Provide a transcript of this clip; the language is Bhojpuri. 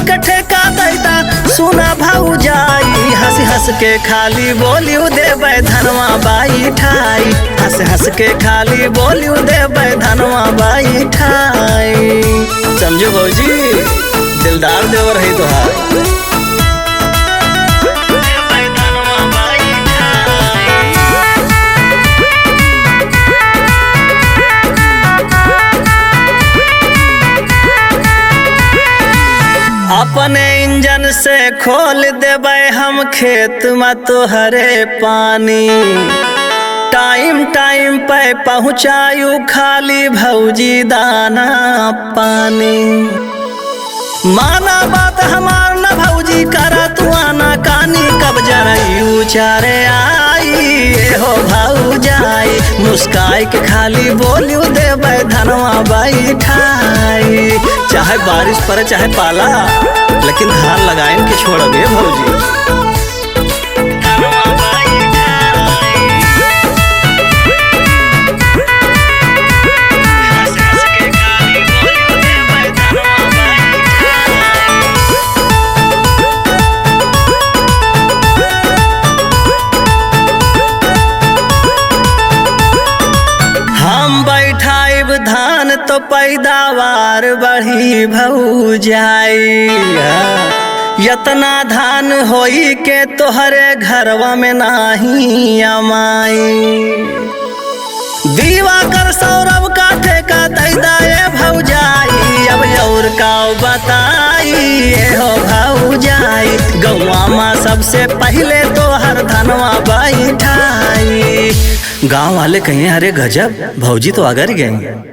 के ठेका दैता सुना भौजाई। हंस हंस के खाली बोलियो देबै धनवा बाई ठाई। हंस हंस के खाली बोलियो देबै धनवा बाई ठाई। समझो भौजी दिलदार देवर है तोहार। अपने इंजन से खोल देबै हम खेत में तोहरे पानी। टाइम टाइम पे पहुँचायू खाली भौजी दाना पानी। माना बात हमार न भौजी करा तू आना कानी। कब जरयू चारे आई हो भौजाई। मुस्काई के खाली बोलियो देबै धनवा बाई ठाई। चाहे बारिश पड़े चाहे पाला लेकिन धान लगाइन के छोड़बे भौजी। हम बैठाइब धान तो पैदावार बढ़ी भौजाई। यतना धान होई के तोहरे घरवा में नाही अमाई। दिवाकर सौरभ का ठेका दैदा ए भौजाई। अब और का बताई हो भौजाई। गौवा में सबसे पहले तोहर धनवा बाई ठाई। गाँव वाले कहें अरे गजब भौजी तो आगर गए।